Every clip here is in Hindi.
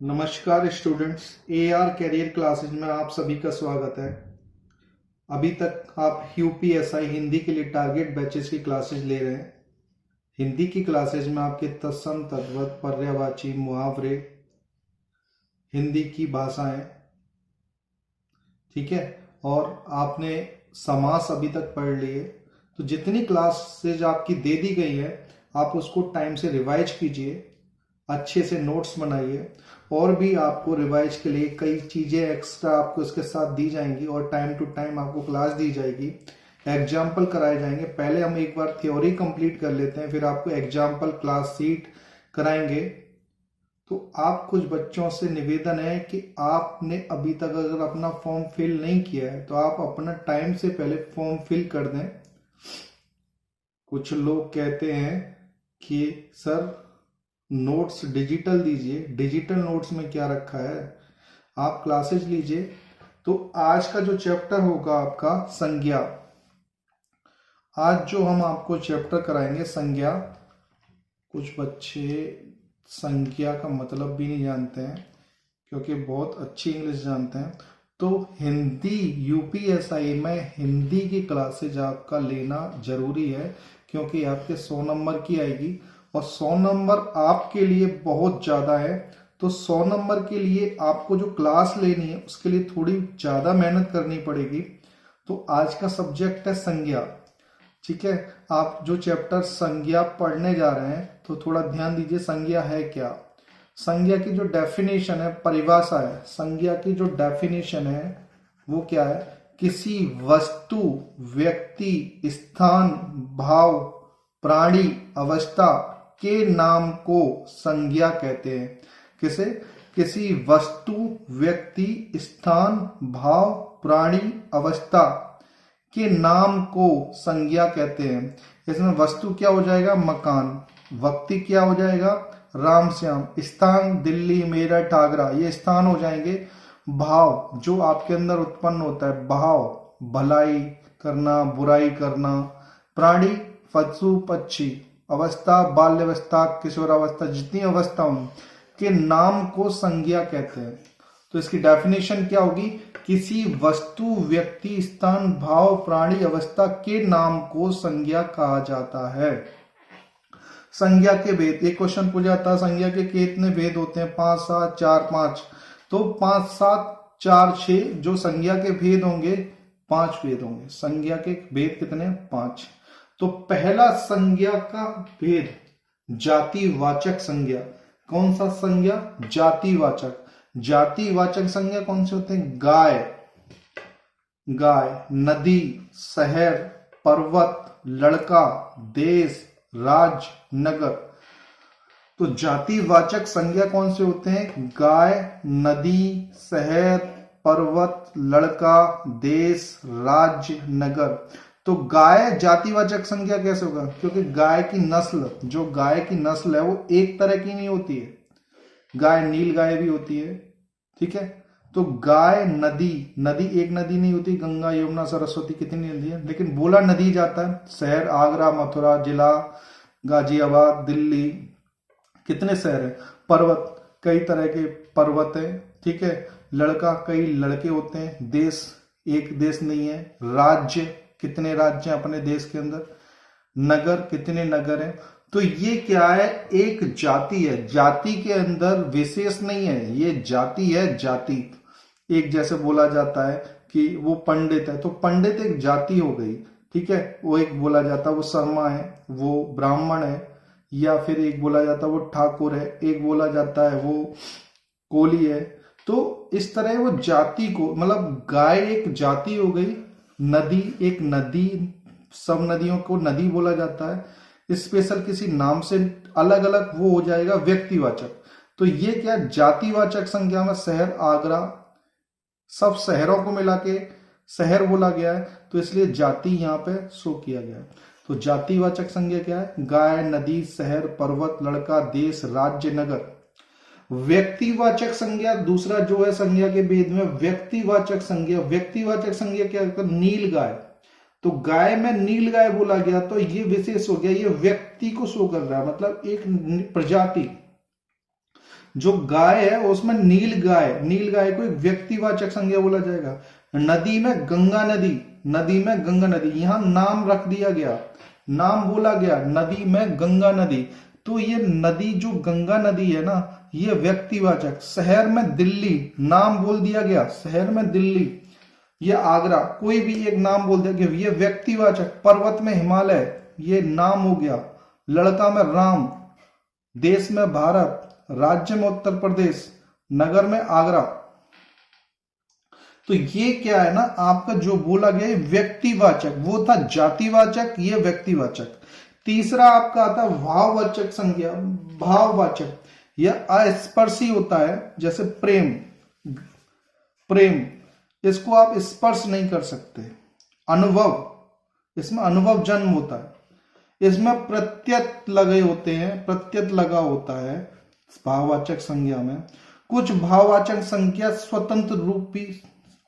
नमस्कार स्टूडेंट्स, AR कैरियर क्लासेज में आप सभी का स्वागत है। अभी तक आप यूपीएसआई हिंदी के लिए टारगेट बैचेस की क्लासेज ले रहे हैं। हिंदी की क्लासेज में आपके तत्सम तद्भव पर्यायवाची मुहावरे, हिंदी की भाषाएं, ठीक है, और आपने समास अभी तक पढ़ लिए। तो जितनी क्लासेज आपकी दे दी गई है आप उसको टाइम से रिवाइज कीजिए, अच्छे से नोट्स बनाइए। और भी आपको रिवाइज के लिए कई चीजें एक्स्ट्रा आपको इसके साथ दी जाएंगी और टाइम टू टाइम आपको क्लास दी जाएगी, एग्जाम्पल कराए जाएंगे। पहले हम एक बार थ्योरी कंप्लीट कर लेते हैं, फिर आपको एग्जाम्पल क्लास सीट कराएंगे। तो आप कुछ बच्चों से निवेदन है कि आपने अभी तक अगर अपना फॉर्म फिल नहीं किया है तो आप अपना टाइम से पहले फॉर्म फिल कर दें। कुछ लोग कहते हैं कि सर नोट्स डिजिटल दीजिए। डिजिटल नोट्स में क्या रखा है, आप क्लासेज लीजिए। तो आज का जो चैप्टर होगा आपका संज्ञा। आज जो हम आपको चैप्टर कराएंगे संज्ञा। कुछ बच्चे संज्ञा का मतलब भी नहीं जानते हैं क्योंकि बहुत अच्छी इंग्लिश जानते हैं। तो हिंदी यूपीएसआई में हिंदी की क्लासेज आपका लेना जरूरी है क्योंकि आपके 100 नंबर की आएगी और 100 नंबर आपके लिए बहुत ज्यादा है। तो 100 नंबर के लिए आपको जो क्लास लेनी है उसके लिए थोड़ी ज्यादा मेहनत करनी पड़ेगी। तो आज का सब्जेक्ट है संज्ञा, ठीक है। आप जो चैप्टर संज्ञा पढ़ने जा रहे हैं तो थोड़ा ध्यान दीजिए, संज्ञा है क्या। संज्ञा की जो डेफिनेशन है, परिभाषा है, संज्ञा की जो डेफिनेशन है वो क्या है, किसी वस्तु, व्यक्ति, स्थान, भाव, प्राणी, अवस्था के नाम को संज्ञा कहते हैं। किसे? किसी वस्तु, व्यक्ति, स्थान, भाव, प्राणी, अवस्था के नाम को संज्ञा कहते हैं। इसमें वस्तु क्या हो जाएगा, मकान। व्यक्ति क्या हो जाएगा, राम श्याम। स्थान दिल्ली, मेरठ, आगरा, ये स्थान हो जाएंगे। भाव जो आपके अंदर उत्पन्न होता है, भाव भलाई करना, बुराई करना। प्राणी पशु पक्षी। अवस्था बाल्यावस्था, किशोरावस्था, जितनी अवस्थाओं के नाम को संज्ञा कहते हैं। तो इसकी डेफिनेशन क्या होगी, किसी वस्तु, व्यक्ति, स्थान, भाव, प्राणी, अवस्था के नाम को संज्ञा कहा जाता है। संज्ञा के भेद, एक क्वेश्चन पूछा था संज्ञा के कितने भेद होते हैं, 5, 7, 4, 5। तो 5, 7, 4, 6 जो संज्ञा के भेद होंगे, 5 भेद होंगे। संज्ञा के भेद कितने, 5। तो पहला संज्ञा का भेद जातिवाचक संज्ञा। कौन सा संज्ञा, जातिवाचक। जातिवाचक संज्ञा कौन से होते हैं, गाय, गाय, नदी, शहर, पर्वत, लड़का, देश, राज्य, नगर। तो जातिवाचक संज्ञा कौन से होते हैं, गाय, नदी, शहर, पर्वत, लड़का, देश, राज्य, नगर। तो गाय जातिवाचक संज्ञा कैसे होगा, क्योंकि गाय की नस्ल, जो गाय की नस्ल है वो एक तरह की नहीं होती है। गाय नील गाय भी होती है, ठीक है। तो गाय, नदी, नदी एक नदी नहीं होती, गंगा, यमुना, सरस्वती, कितनी नदी है, लेकिन बोला नदी जाता है। शहर आगरा, मथुरा, जिला गाजियाबाद, दिल्ली, कितने शहर है। पर्वत कई तरह के पर्वत है, ठीक है। लड़का कई लड़के होते हैं। देश एक देश नहीं है। राज्य कितने राज्य हैं अपने देश के अंदर। नगर कितने नगर हैं। तो ये क्या है, एक जाति है। जाति के अंदर विशेष नहीं है, ये जाति है, जाति। एक जैसे बोला जाता है कि वो पंडित है, तो पंडित एक जाति हो गई, ठीक है। वो एक बोला जाता है वो शर्मा है, वो ब्राह्मण है, या फिर एक बोला जाता है वो ठाकुर है, एक बोला जाता है वो कोली है। तो इस तरह वो जाति को, मतलब गाय एक जाति हो गई, नदी एक नदी, सब नदियों को नदी बोला जाता है। स्पेशल किसी नाम से अलग अलग वो हो जाएगा व्यक्तिवाचक। तो ये क्या, जातिवाचक संज्ञा में शहर, आगरा, सब शहरों को मिला के शहर बोला गया है, तो इसलिए जाति यहाँ पे शो किया गया है। तो जातिवाचक संज्ञा क्या है, गाय, नदी, शहर, पर्वत, लड़का, देश, राज्य, नगर। व्यक्तिवाचक संज्ञा दूसरा जो है संज्ञा के भेद में, व्यक्तिवाचक संज्ञा। व्यक्तिवाचक संज्ञा क्या है, नील गाय। तो गाय में नील गाय बोला गया तो ये विशेष हो गया, ये व्यक्ति को शो कर रहा है, मतलब एक प्रजाति। जो गाय है उसमें नील गाय, नील गाय को एक व्यक्तिवाचक संज्ञा बोला जाएगा। नदी में गंगा नदी, नदी में गंगा नदी, यहां नाम रख दिया गया, नाम बोला गया, नदी में गंगा नदी, तो ये नदी जो गंगा नदी है ना ये व्यक्तिवाचक। शहर में दिल्ली, नाम बोल दिया गया, शहर में दिल्ली, ये आगरा, कोई भी एक नाम बोल दिया गया, ये व्यक्तिवाचक। पर्वत में हिमालय, ये नाम हो गया। लड़का में राम, देश में भारत, राज्य में उत्तर प्रदेश, नगर में आगरा। तो ये क्या है ना, आपका जो बोला गया व्यक्तिवाचक, वो था जातिवाचक, ये व्यक्तिवाचक। तीसरा आपका आता है भाववाचक संज्ञा। भाववाचक यह अस्पर्शी होता है, जैसे प्रेम, प्रेम इसको आप स्पर्श नहीं कर सकते। अनुभव, इसमें अनुभव जन्म होता है। इसमें प्रत्यय लगे होते हैं, प्रत्यय लगा होता है भाववाचक संज्ञा में। कुछ भाववाचक संज्ञा स्वतंत्र रूप भी,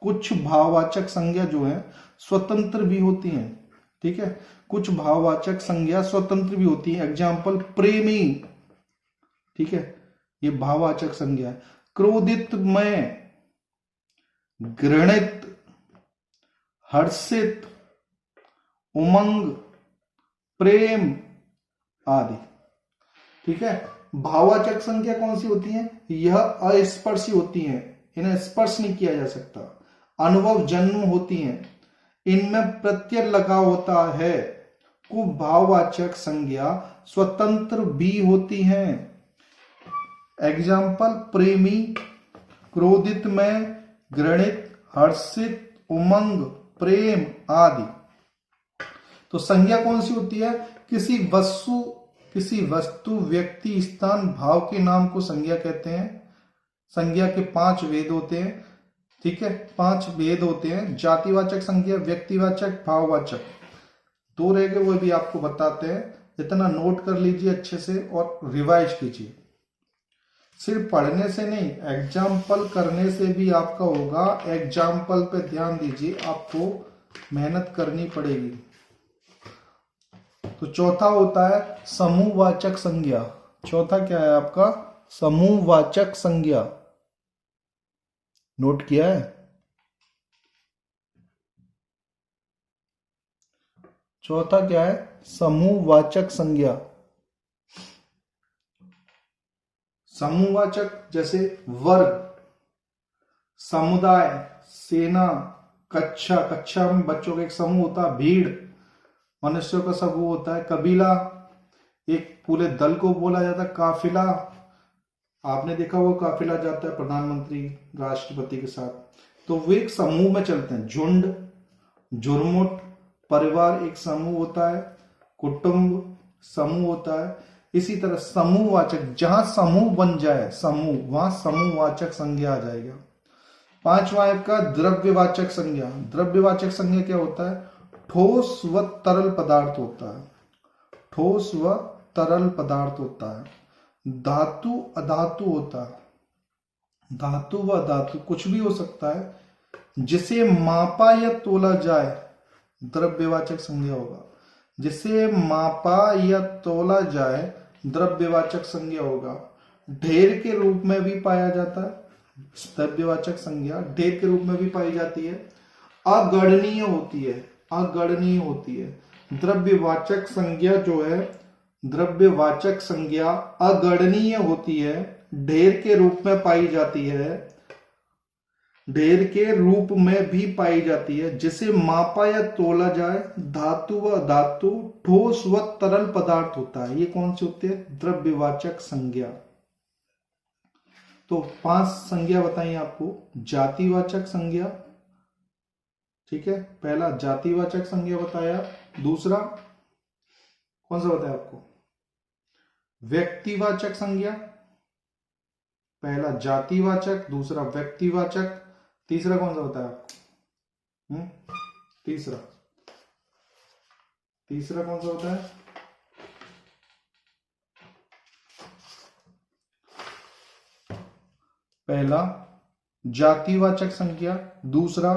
कुछ भाववाचक संज्ञा जो है स्वतंत्र भी होती हैं, ठीक है। कुछ भाववाचक संज्ञा स्वतंत्र भी होती है। एग्जाम्पल प्रेमी, ठीक है, ये भाववाचक संज्ञा है। क्रोधित में, घृणित, हर्षित, उमंग, प्रेम आदि, ठीक है। भाववाचक संज्ञा कौन सी होती है? यह अस्पर्शी होती हैं, इन्हें स्पर्श नहीं किया जा सकता। अनुभव जन्म होती हैं, इनमें प्रत्यय लगा होता है। को भाववाचक संज्ञा स्वतंत्र भी होती हैं। एग्जाम्पल प्रेमी, क्रोधित में, घृणित, हर्षित, उमंग, प्रेम आदि। तो संज्ञा कौन सी होती है? किसी वस्तु, व्यक्ति, स्थान, भाव के नाम को संज्ञा कहते हैं। संज्ञा के 5 भेद होते हैं, ठीक है, 5 भेद होते हैं। जातिवाचक संज्ञा, व्यक्तिवाचक, भाववाचक। 2 रह गए, वो भी आपको बताते हैं। इतना नोट कर लीजिए अच्छे से और रिवाइज कीजिए। सिर्फ पढ़ने से नहीं, एग्जाम्पल करने से भी आपका होगा। एग्जाम्पल पे ध्यान दीजिए, आपको मेहनत करनी पड़ेगी। तो चौथा होता है समूहवाचक संज्ञा। चौथा क्या है आपका? समूहवाचक संज्ञा। नोट किया है? चौथा क्या है? समूहवाचक संज्ञा। समूहवाचक जैसे वर्ग, समुदाय, सेना, कक्षा, कक्षा में बच्चों का एक समूह होता है। भीड़, मनुष्यों का समूह होता है। कबीला, एक पूरे दल को बोला जाता है। काफिला, आपने देखा वो काफिला जाता है प्रधानमंत्री राष्ट्रपति के साथ, तो वो एक समूह में चलते हैं। झुंड, झुरमुट, परिवार एक समूह होता है। कुटुंब समूह होता है। इसी तरह समूहवाचक, जहां समूह बन जाए समूह, वहां समूहवाचक संज्ञा आ जाएगा। 5वां आपका द्रव्यवाचक संज्ञा। द्रव्यवाचक संज्ञा क्या होता है? ठोस व तरल पदार्थ होता है। ठोस व तरल पदार्थ होता है। धातु अधातु होता है। धातु व अधातु कुछ भी हो सकता है। जिसे मापा या तोला जाए, द्रव्यवाचक संज्ञा होगा। जिसे मापा या तोला जाए, द्रव्यवाचक संज्ञा होगा। ढेर के रूप में भी पाया जाता है। द्रव्यवाचक संज्ञा ढेर के रूप में भी पाई जाती है। अगणनीय होती है, अगणनीय होती है। द्रव्यवाचक संज्ञा जो है, द्रव्यवाचक संज्ञा अगणनीय होती है, ढेर के रूप में पाई जाती है। ढेर के रूप में भी पाई जाती है। जिसे मापा या तोला जाए, धातु व धातु, ठोस व तरल पदार्थ होता है। ये कौन से होते हैं? द्रव्यवाचक संज्ञा। तो 5 संज्ञा बताइए आपको। जातिवाचक संज्ञा, ठीक है, पहला जातिवाचक संज्ञा बताया। दूसरा कौन सा बताया आपको? व्यक्तिवाचक संज्ञा। पहला जातिवाचक, दूसरा व्यक्तिवाचक, तीसरा कौन सा बताया आपको? तीसरा कौन सा होता है? पहला जातिवाचक संज्ञा, दूसरा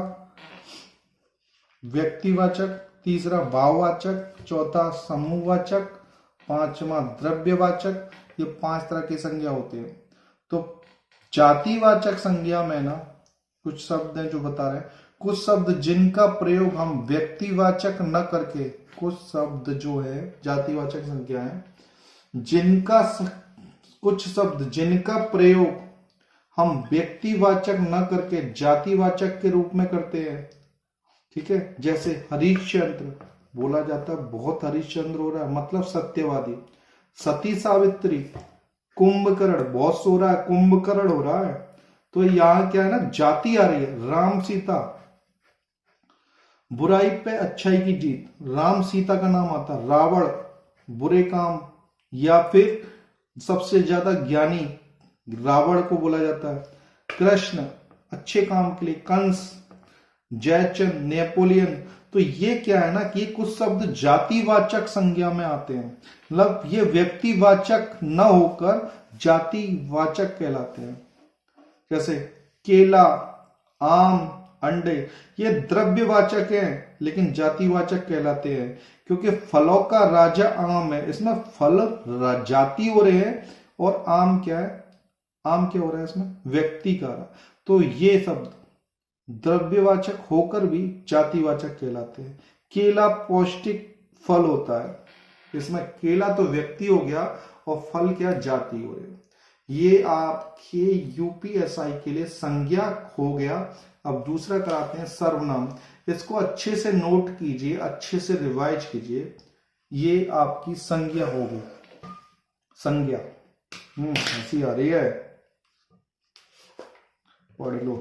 व्यक्तिवाचक, तीसरा भाववाचक, चौथा समूहवाचक, 5वां द्रव्यवाचक। ये 5 तरह की संज्ञा होती है। तो जातिवाचक संज्ञा में ना कुछ शब्द हैं जो बता रहे हैं, कुछ शब्द जिनका प्रयोग हम व्यक्तिवाचक न करके, कुछ शब्द जो है जातिवाचक संज्ञा है जिनका कुछ शब्द जिनका प्रयोग हम व्यक्तिवाचक न करके जातिवाचक के रूप में करते हैं। ठीक है, जैसे हरिश्चंद्र बोला जाता है, बहुत हरिश्चंद्र हो रहा है मतलब सत्यवादी। सती सावित्री, कुंभकर्ण बहुत सो रहा है, कुंभकर्ण हो रहा है। तो यहां क्या है ना, जाति आ रही है। राम सीता, बुराई पे अच्छाई की जीत, राम सीता का नाम आता है। रावण बुरे काम, या फिर सबसे ज्यादा ज्ञानी रावण को बोला जाता है। कृष्ण अच्छे काम के लिए, कंस, जयचंद, नेपोलियन। तो ये क्या है ना कि ये कुछ शब्द जातिवाचक संज्ञा में आते हैं, मतलब ये व्यक्तिवाचक न होकर जातिवाचक कहलाते हैं। जैसे केला, आम, अंडे, ये द्रव्यवाचक हैं लेकिन जातिवाचक कहलाते हैं, क्योंकि फलों का राजा आम है, इसमें फल जाति हो रहे हैं और आम क्या है, आम क्या हो रहा है इसमें, व्यक्ति का। तो ये शब्द द्रव्यवाचक होकर भी जातिवाचक कहलाते हैं। केला पौष्टिक फल होता है, इसमें केला तो व्यक्ति हो गया और फल क्या, जाति हो रही है। ये आपके यूपीएसआई के लिए संज्ञा हो गया। अब दूसरा कराते हैं सर्वनाम। इसको अच्छे से नोट कीजिए, अच्छे से रिवाइज कीजिए। ये आपकी संज्ञा होगी, संज्ञा। हंसी आ रही है, पढ़ लो।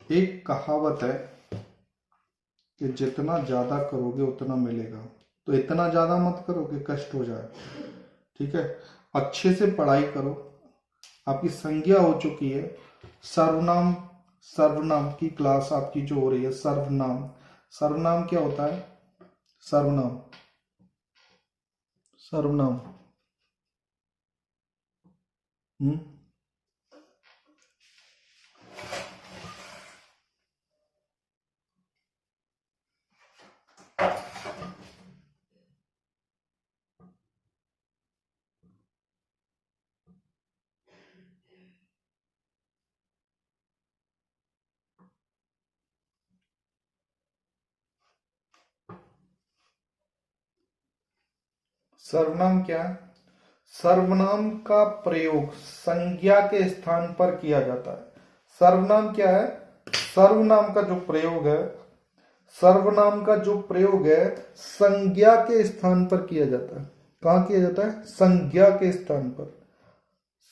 एक कहावत है कि जितना ज्यादा करोगे उतना मिलेगा, तो इतना ज्यादा मत करो कि कष्ट हो जाए। ठीक है, अच्छे से पढ़ाई करो। आपकी संज्ञा हो चुकी है। सर्वनाम, सर्वनाम की क्लास आपकी जो हो रही है, सर्वनाम। सर्वनाम क्या होता है, सर्वनाम, सर्वनाम सर्वनाम क्या है, सर्वनाम का प्रयोग संज्ञा के स्थान पर किया जाता है। सर्वनाम क्या है, सर्वनाम का जो प्रयोग है, सर्वनाम का जो प्रयोग है संज्ञा के स्थान पर किया जाता है। कहां किया जाता है, संज्ञा के स्थान पर।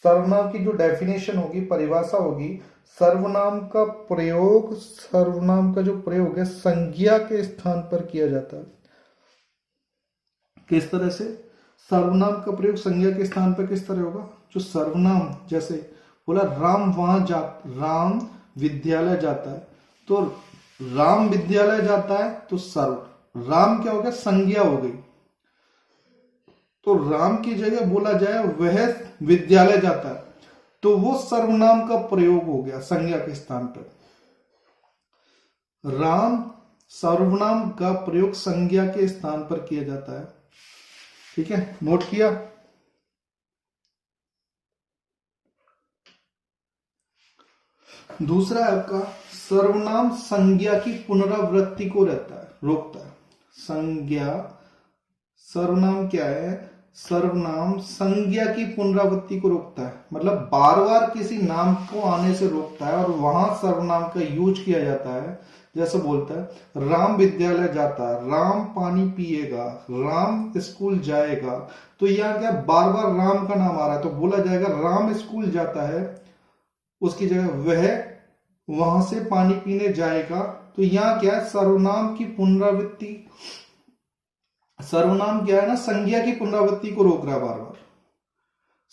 सर्वनाम की जो डेफिनेशन होगी, परिभाषा होगी, सर्वनाम का प्रयोग, सर्वनाम का जो प्रयोग है संज्ञा के स्थान पर किया जाता है। किस तरह से, सर्वनाम का प्रयोग संज्ञा के स्थान पर किस तरह होगा, जो सर्वनाम, जैसे बोला राम वहां जा, राम विद्यालय जाता है, तो राम विद्यालय जाता है तो सर्व, राम क्या हो गया, संज्ञा हो गई। तो राम की जगह बोला जाए वह विद्यालय जाता है, तो वो सर्वनाम का प्रयोग हो गया संज्ञा के स्थान पर। राम, सर्वनाम का प्रयोग संज्ञा के स्थान पर किया जाता है। ठीक है, नोट किया। दूसरा है आपका सर्वनाम संज्ञा की पुनरावृत्ति को रहता है, रोकता है। संज्ञा, सर्वनाम क्या है, सर्वनाम संज्ञा की पुनरावृत्ति को रोकता है, मतलब बार बार किसी नाम को आने से रोकता है और वहां सर्वनाम का यूज किया जाता है। जैसे बोलता है राम विद्यालय जाता है, राम पानी पिएगा, राम स्कूल जाएगा। तो यहां क्या, बार बार राम का नाम आ रहा है तो बोला जाएगा राम स्कूल जाता है, उसकी जगह वह वहां से पानी पीने जाएगा। तो यहां क्या है, सर्वनाम की पुनरावृत्ति, सर्वनाम क्या है ना, संज्ञा की पुनरावृत्ति को रोक रहा है बार बार।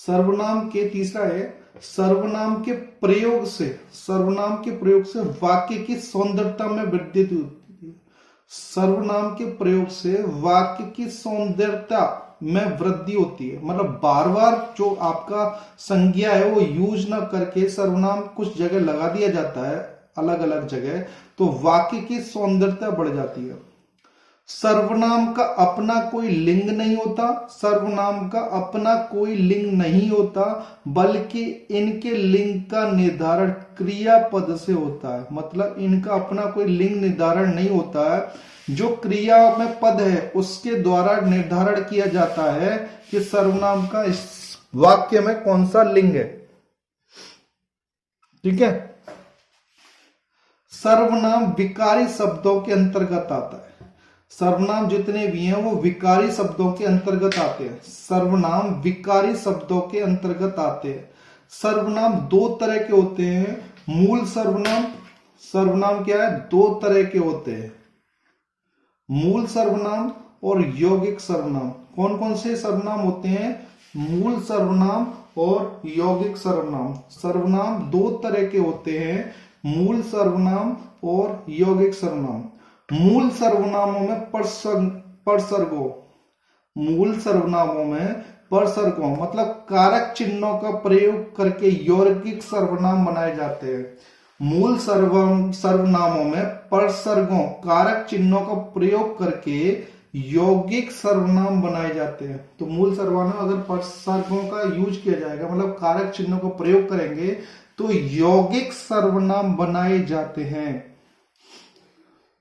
सर्वनाम के तीसरा है सर्वनाम के प्रयोग से, सर्वनाम के प्रयोग से वाक्य की सौंदर्यता में वृद्धि होती है। सर्वनाम के प्रयोग से वाक्य की सौंदर्यता में वृद्धि होती है, मतलब बार बार जो आपका संज्ञा है वो यूज ना करके सर्वनाम कुछ जगह लगा दिया जाता है अलग अलग जगह, तो वाक्य की सौंदर्यता बढ़ जाती है। सर्वनाम का अपना कोई लिंग नहीं होता, सर्वनाम का अपना कोई लिंग नहीं होता, बल्कि इनके लिंग का निर्धारण क्रियापद से होता है। मतलब इनका अपना कोई लिंग निर्धारण नहीं होता है, जो क्रिया में पद है उसके द्वारा निर्धारण किया जाता है कि सर्वनाम का इस वाक्य में कौन सा लिंग है। ठीक है। सर्वनाम विकारी शब्दों के अंतर्गत आता है। सर्वनाम जितने भी हैं वो विकारी शब्दों के अंतर्गत आते हैं। सर्वनाम विकारी शब्दों के अंतर्गत आते हैं। सर्वनाम दो तरह के होते हैं। मूल सर्वनाम, सर्वनाम क्या है, दो तरह के होते हैं, मूल सर्वनाम और यौगिक सर्वनाम। कौन कौन से सर्वनाम होते हैं? मूल सर्वनाम और यौगिक सर्वनाम। सर्वनाम दो तरह के होते हैं, मूल सर्वनाम और यौगिक सर्वनाम। मूल सर्वनामों में परसर्गों, मूल सर्वनामों में परसर्गों मतलब कारक चिन्हों का प्रयोग करके यौगिक सर्वनाम बनाए जाते हैं। मूल सर्वनामों में परसर्गों कारक चिन्हों का प्रयोग करके यौगिक सर्वनाम बनाए जाते हैं। तो मूल सर्वनाम अगर परसर्गों का यूज किया जाएगा, मतलब कारक चिन्हों का प्रयोग करेंगे, तो यौगिक सर्वनाम बनाए जाते हैं।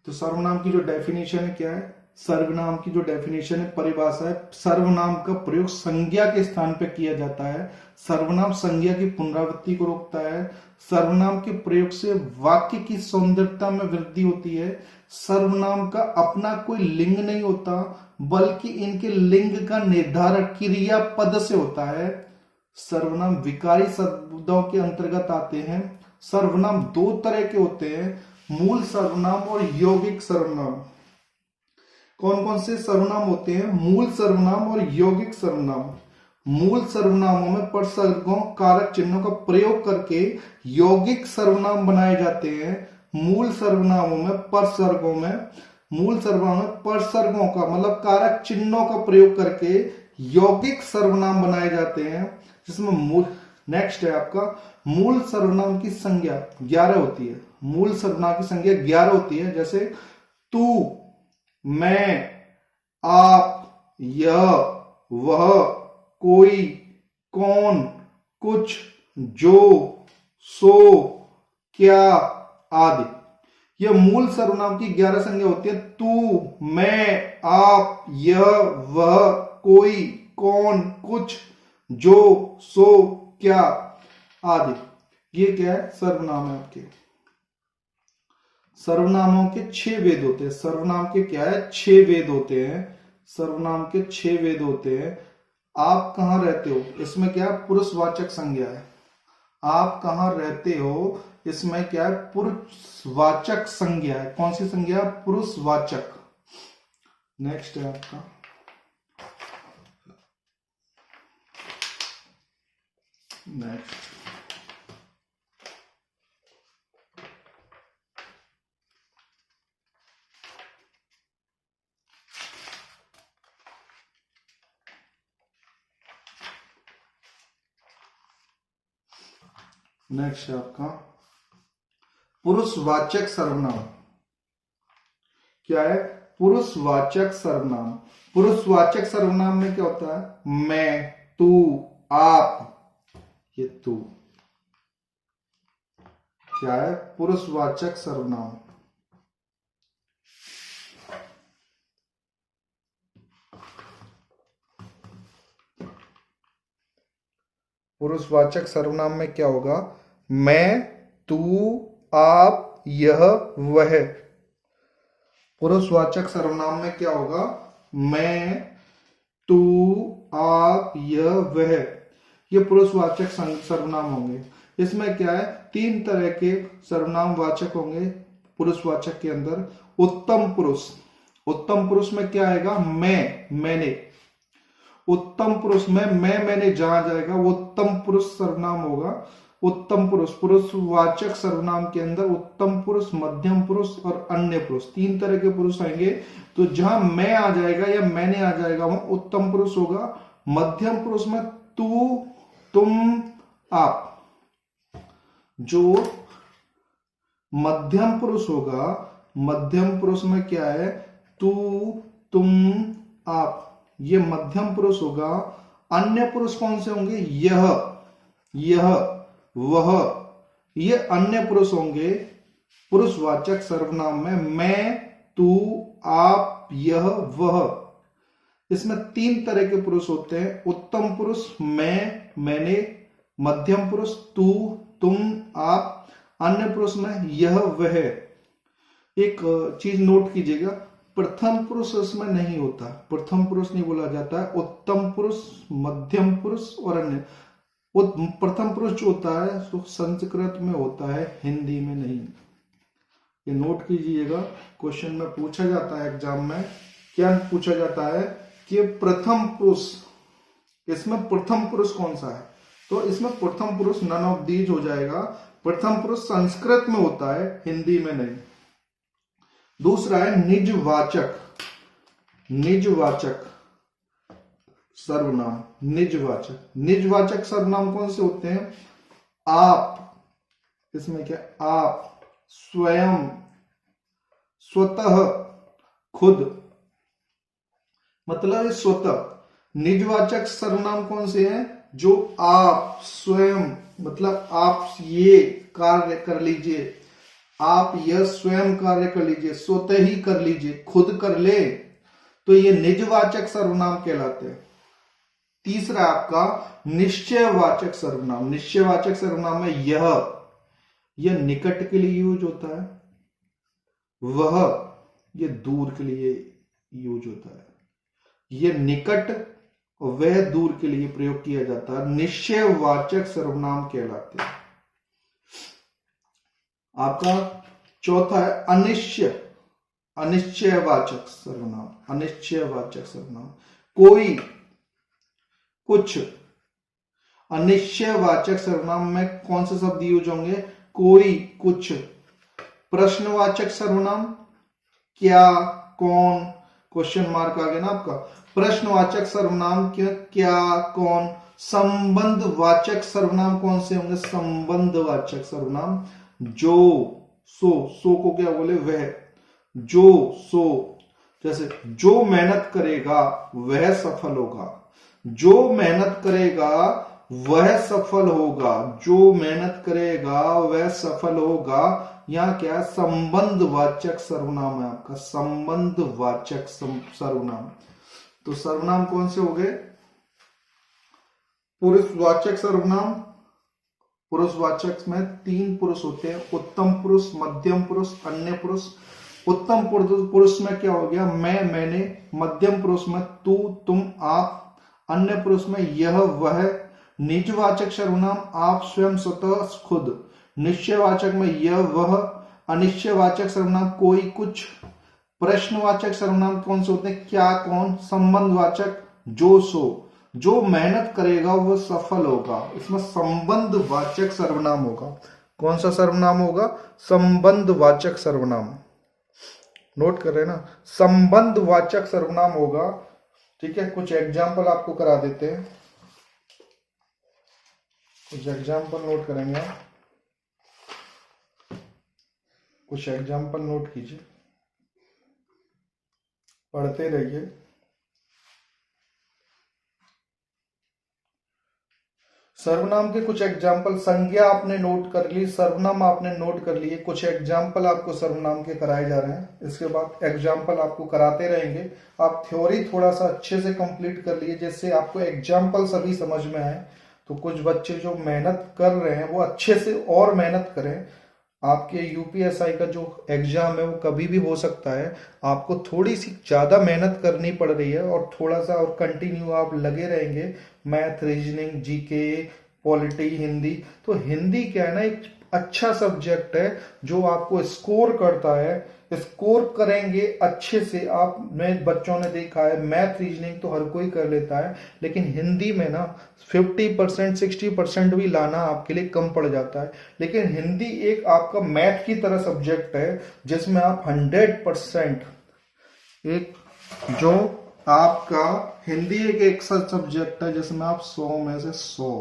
तो सर्वनाम की जो डेफिनेशन है क्या है? सर्वनाम की जो डेफिनेशन है, परिभाषा है, सर्वनाम का प्रयोग संज्ञा के स्थान पर किया जाता है। सर्वनाम संज्ञा की पुनरावृत्ति को रोकता है। सर्वनाम के प्रयोग से वाक्य की सौंदर्यता में वृद्धि होती है। सर्वनाम का अपना कोई लिंग नहीं होता, बल्कि इनके लिंग का निर्धारण क्रियापद से होता है। सर्वनाम विकारी शब्दों के अंतर्गत आते हैं। सर्वनाम दो तरह के होते हैं, मूल सर्वनाम और यौगिक सर्वनाम। कौन कौन से सर्वनाम होते हैं? मूल सर्वनाम और यौगिक सर्वनाम। मूल सर्वनामों में परसर्गों कारक चिन्हों का प्रयोग करके यौगिक सर्वनाम बनाए जाते हैं। मूल सर्वनामों में परसर्गों का मतलब कारक चिन्हों का प्रयोग करके यौगिक सर्वनाम बनाए जाते हैं। जिसमें मूल, नेक्स्ट है आपका, मूल सर्वनाम की संज्ञा 11 होती है। मूल सर्वनाम की संज्ञा 11 होती है। जैसे तू, मैं, आप, यह, वह, कोई, कौन, कुछ, जो, सो, क्या आदि। यह मूल सर्वनाम की 11 संज्ञा होती है। तू, मैं, आप, यह, वह, कोई, कौन, कुछ, जो, सो, क्या आदि। ये क्या है? सर्वनाम है आपके। सर्वनामों के 6 वेद होते हैं। सर्वनाम के क्या है? 6 वेद होते हैं। सर्वनाम के 6 वेद होते हैं। आप कहां रहते हो, इसमें क्या है? पुरुषवाचक संज्ञा है। आप कहां रहते हो, इसमें क्या है? पुरुषवाचक संज्ञा है। कौन सी संज्ञा? पुरुषवाचक। नेक्स्ट है आपका नेक्स्ट नेक्स्ट है आपका पुरुषवाचक सर्वनाम। क्या है? पुरुषवाचक सर्वनाम। पुरुषवाचक सर्वनाम में क्या होता है? मैं, तू, आप, ये तू क्या है? पुरुषवाचक सर्वनाम। पुरुषवाचक सर्वनाम में क्या होगा? मैं, तू, आप, यह, वह। पुरुषवाचक सर्वनाम में क्या होगा? मैं, तू, आप, यह, वह। ये पुरुषवाचक सर्वनाम होंगे। इसमें क्या है? 3 तरह के सर्वनाम वाचक होंगे पुरुषवाचक के अंदर। उत्तम पुरुष, उत्तम पुरुष में क्या आएगा? मैं, मैंने। उत्तम पुरुष में मैं, मैंने जहां जाएगा वो उत्तम पुरुष सर्वनाम होगा। उत्तम पुरुष, पुरुषवाचक सर्वनाम के अंदर उत्तम पुरुष, मध्यम पुरुष और अन्य पुरुष, 3 तरह के पुरुष आएंगे। तो जहां मैं आ जाएगा या मैंने आ जाएगा वो उत्तम पुरुष होगा। मध्यम पुरुष में तू, तुम, आप। जो मध्यम पुरुष होगा, मध्यम पुरुष में क्या है? तू, तुम, आप, ये मध्यम पुरुष होगा। अन्य पुरुष कौन से होंगे? यह, वह, ये अन्य पुरुष होंगे पुरुषवाचक सर्वनाम में। मैं, तू, आप, यह, वह, इसमें 3 तरह के पुरुष होते हैं। उत्तम पुरुष मैं, मैंने, मध्यम पुरुष तू, तुम, आप, अन्य पुरुष में यह, वह। एक चीज नोट कीजिएगा, प्रथम पुरुष इसमें नहीं होता, प्रथम पुरुष नहीं बोला जाता है। उत्तम पुरुष, मध्यम पुरुष और अन्य। प्रथम पुरुष जो होता है तो संस्कृत में होता है, हिंदी में नहीं। ये नोट कीजिएगा, क्वेश्चन में पूछा जाता है एग्जाम में। क्या पूछा जाता है कि प्रथम पुरुष, इसमें प्रथम पुरुष कौन सा है? तो इसमें प्रथम पुरुष नन ऑफ दीज हो जाएगा। प्रथम पुरुष संस्कृत में होता है, हिंदी में नहीं। दूसरा है निजवाचक, निजवाचक सर्वनाम। निजवाचक सर्वनाम कौन से होते हैं? आप, इसमें क्या? आप, स्वयं, स्वतः, खुद, मतलब स्वतः। निजवाचक सर्वनाम कौन से हैं? जो आप, स्वयं, मतलब आप ये कार्य कर लीजिए, आप यह स्वयं कार्य कर लीजिए, स्वतः ही कर लीजिए, खुद कर ले, तो ये निजवाचक सर्वनाम कहलाते हैं। तीसरा आपका निश्चयवाचक सर्वनाम। निश्चयवाचक सर्वनाम में यह निकट के लिए यूज होता है, वह ये दूर के लिए यूज होता है। यह निकट और वह दूर के लिए प्रयोग किया जाता है, निश्चयवाचक सर्वनाम कहलाते हैं। आपका चौथा है अनिश्चयवाचक सर्वनाम। अनिश्चयवाचक सर्वनाम कोई, कुछ। अनिश्चयवाचक सर्वनाम में कौन से शब्द यूज होंगे? कोई, कुछ। प्रश्नवाचक सर्वनाम क्या, कौन, क्वेश्चन मार्क आ गया ना आपका। प्रश्नवाचक सर्वनाम क्या, कौन। संबंधवाचक सर्वनाम कौन से होंगे? संबंधवाचक सर्वनाम जो, सो को क्या बोले? वह, जो, सो। जैसे जो मेहनत करेगा वह सफल होगा, जो मेहनत करेगा वह सफल होगा, जो मेहनत करेगा वह सफल होगा। यहां क्या है? संबंधवाचक सर्वनाम है आपका, संबंधवाचक सर्वनाम। तो सर्वनाम कौन से हो गए? पुरुषवाचक सर्वनाम। पुरुषवाचक में 3 पुरुष होते हैं, उत्तम पुरुष, मध्यम पुरुष, अन्य पुरुष। उत्तम पुरुष में क्या हो गया? मैं, मैंने। मध्यम पुरुष में तू, तुम, आप। अन्य पुरुष में यह, वह। निजवाचक सर्वनाम आप, स्वयं, स्वतः, खुद। निश्चयवाचक में यह, वह। अनिश्चयवाचक सर्वनाम कोई, कुछ। प्रश्नवाचक सर्वनाम कौन से होते हैं? क्या, कौन। संबंधवाचक जो, सो। जो मेहनत करेगा वो सफल होगा, इसमें संबंधवाचक सर्वनाम होगा। कौन सा सर्वनाम होगा? संबंधवाचक सर्वनाम। नोट कर रहे हैं ना? संबंधवाचक सर्वनाम होगा। ठीक है, कुछ एग्जाम्पल आपको करा देते हैं, कुछ एग्जाम्पल नोट करेंगे आप। कुछ एग्जाम्पल नोट कीजिए, पढ़ते रहिए। सर्वनाम के कुछ एग्जाम्पल, संज्ञा आपने नोट कर ली, सर्वनाम आपने नोट कर लिए, कुछ एग्जाम्पल आपको सर्वनाम के कराए जा रहे हैं। इसके बाद एग्जाम्पल आपको कराते रहेंगे। आप थ्योरी थोड़ा सा अच्छे से कंप्लीट कर लिए, जिससे आपको एग्जाम्पल सभी समझ में आए। तो कुछ बच्चे जो मेहनत कर रहे हैं वो अच्छे से और मेहनत करें। आपके यूपीएसआई का जो एग्जाम है वो कभी भी हो सकता है। आपको थोड़ी सी ज्यादा मेहनत करनी पड़ रही है और थोड़ा सा और कंटिन्यू आप लगे रहेंगे। Math, reasoning, GK, polity, Hindi. तो हिंदी क्या है ना, एक अच्छा सब्जेक्ट है जो आपको स्कोर करता है। स्कोर करेंगे अच्छे से आप। मैं बच्चों ने देखा है, मैथ, रीजनिंग तो हर कोई कर लेता है, लेकिन हिंदी में ना 50% 60% भी लाना आपके लिए कम पड़ जाता है। लेकिन हिंदी एक आपका मैथ की तरह सब्जेक्ट है जिसमें आप 100%, एक जो आपका हिंदी एक ऐसा सब्जेक्ट है जिसमें आप 100 में से 100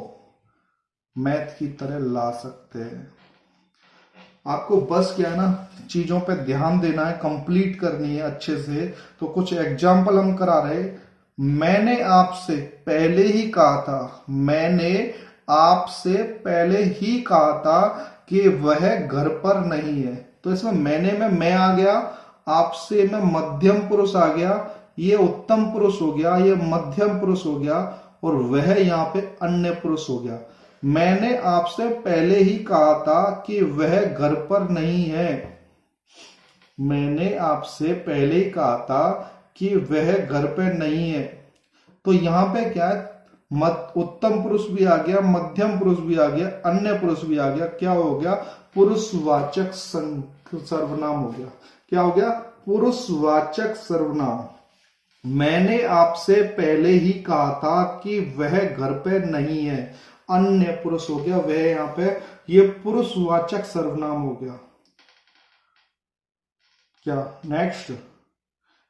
मैथ की तरह ला सकते हैं। आपको बस क्या है ना, चीजों पे ध्यान देना है, कंप्लीट करनी है अच्छे से। तो कुछ एग्जाम्पल हम करा रहे। मैंने आपसे पहले ही कहा था, मैंने आपसे पहले ही कहा था कि वह घर पर नहीं है। तो इसमें मैंने में मैं आ गया, आपसे में मध्यम पुरुष आ गया, ये उत्तम पुरुष हो गया, ये मध्यम पुरुष हो गया, और वह यहाँ पे अन्य पुरुष हो गया। मैंने आपसे पहले ही कहा था कि वह घर पर नहीं है। मैंने आपसे पहले ही कहा था कि वह घर पे नहीं है। तो यहां पे क्या है, उत्तम पुरुष भी आ गया, मध्यम पुरुष भी आ गया, अन्य पुरुष भी आ गया। क्या हो गया, पुरुषवाचक सर्वनाम हो गया। क्या हो गया, पुरुषवाचक सर्वनाम। मैंने आपसे पहले ही कहा था कि वह घर पे नहीं है, अन्य पुरुष हो गया वह, यहां पे ये पुरुषवाचक सर्वनाम हो गया। क्या नेक्स्ट,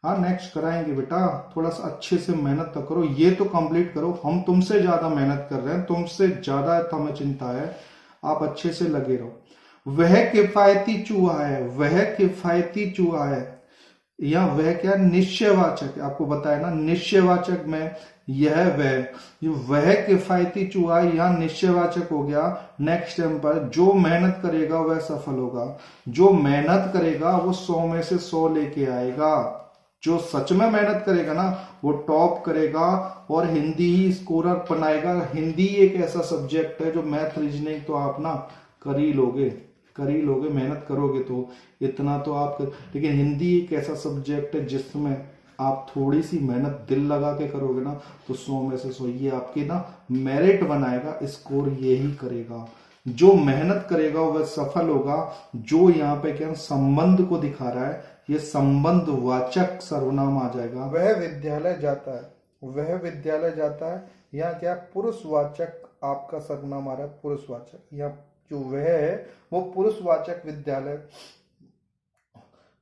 हाँ नेक्स्ट कराएंगे बेटा, थोड़ा सा अच्छे से मेहनत तो करो, ये तो कंप्लीट करो। हम तुमसे ज्यादा मेहनत कर रहे हैं, तुमसे ज्यादा हमें चिंता है, आप अच्छे से लगे रहो। वह किफायती चूहा है, वह किफायती चूहा है, या वह क्या, निश्चयवाचक, आपको बताया ना निश्चयवाचक में यह वह किफायती चूहा यहां निश्चयवाचक हो गया। नेक्स्ट टाइम पर जो मेहनत करेगा वह सफल होगा, जो मेहनत करेगा वो 100 में से 100 लेके आएगा। जो सच में मेहनत करेगा ना वो टॉप करेगा और हिंदी ही स्कोरर बनाएगा। हिंदी एक ऐसा सब्जेक्ट है जो मैथ रीजनिंग तो आप ना कर ही लोगे, कर ही लोगे, मेहनत करोगे तो इतना तो आप कर। लेकिन हिंदी एक ऐसा सब्जेक्ट है जिसमें आप थोड़ी सी मेहनत दिल लगा के करोगे ना तो 100 में से 100 ये आपके ना मेरिट बनाएगा, स्कोर यही करेगा। जो मेहनत करेगा वह सफल होगा। जो यहाँ पे क्या संबंध को दिखा रहा है, ये संबंध वाचक सर्वनाम आ जाएगा। वह विद्यालय जाता है, वह विद्यालय जाता है, यहाँ क्या पुरुषवाचक आपका सर्वनाम आ रहा है, पुरुषवाचक। यहाँ जो वह है वो पुरुषवाचक विद्यालय,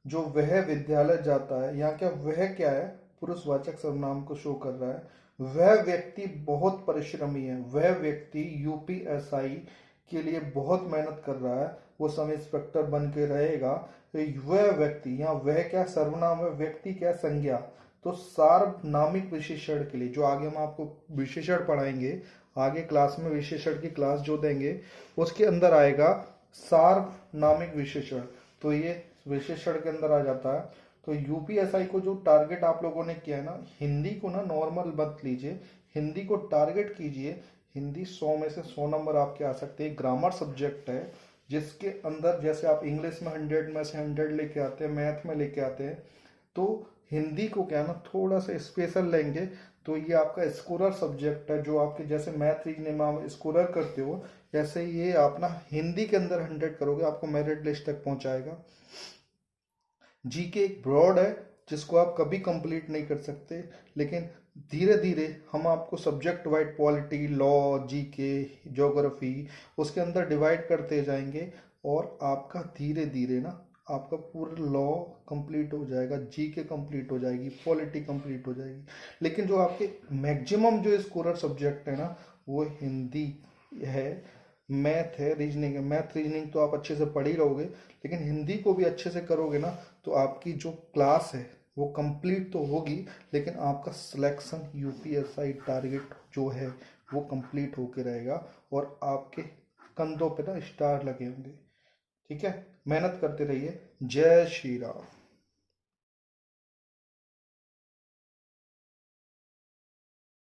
जो वह विद्यालय जाता है, यहाँ क्या वह क्या है, पुरुषवाचक सर्वनाम को शो कर रहा है। वह व्यक्ति बहुत परिश्रमी है, वह व्यक्ति यूपीएसआई के लिए बहुत मेहनत कर रहा है, वो सब इंस्पेक्टर बन के रहेगा। तो वह व्यक्ति, यहाँ वह क्या सर्वनाम है, व्यक्ति क्या संज्ञा। तो सार्वनामिक विशेषण के लिए जो आगे हम आपको विशेषण पढ़ाएंगे, आगे क्लास में विशेषण की क्लास जो देंगे उसके अंदर आएगा सार्वनामिक विशेषण। तो ये विशेषण के अंदर आ जाता है। तो यूपीएसआई को जो टारगेट आप लोगों ने किया है ना, हिंदी को ना नॉर्मल मत लीजिए, हिंदी को टारगेट कीजिए। हिंदी 100 में से 100 नंबर आपके आ सकते हैं। ग्रामर सब्जेक्ट है जिसके अंदर जैसे आप इंग्लिश में 100 में से 100 लेके आते हैं, मैथ में लेके आते हैं, तो हिंदी को क्या ना थोड़ा सा स्पेशल लेंगे तो ये आपका स्कोरर सब्जेक्ट है। जो आपके जैसे मैथ रीजनिंग में आप स्कोरर करते हो, जैसे ये आप ना हिंदी के अंदर 100 करोगे आपको मेरिट लिस्ट तक पहुंचाएगा। जीके एक ब्रॉड है जिसको आप कभी कंप्लीट नहीं कर सकते, लेकिन धीरे धीरे हम आपको subject wise polity, law, GK, geography उसके अंदर डिवाइड करते जाएंगे और आपका धीरे धीरे ना आपका पूरा लॉ कंप्लीट हो जाएगा, जीके कंप्लीट हो जाएगी, पॉलिटी कंप्लीट हो जाएगी। लेकिन जो आपके मैक्सिमम जो स्कोरर सब्जेक्ट है ना वो हिंदी है, मैथ है, रीजनिंग है। मैथ रीजनिंग तो आप अच्छे से पढ़ ही रहोगे, लेकिन हिंदी को भी अच्छे से करोगे ना तो आपकी जो क्लास है वो कंप्लीट तो होगी, लेकिन आपका सिलेक्शन यूपीएसआई टारगेट जो है वो कंप्लीट होके रहेगा और आपके कंधों पे ना स्टार लगे होंगे। ठीक है, मेहनत करते रहिए। जय श्री राम।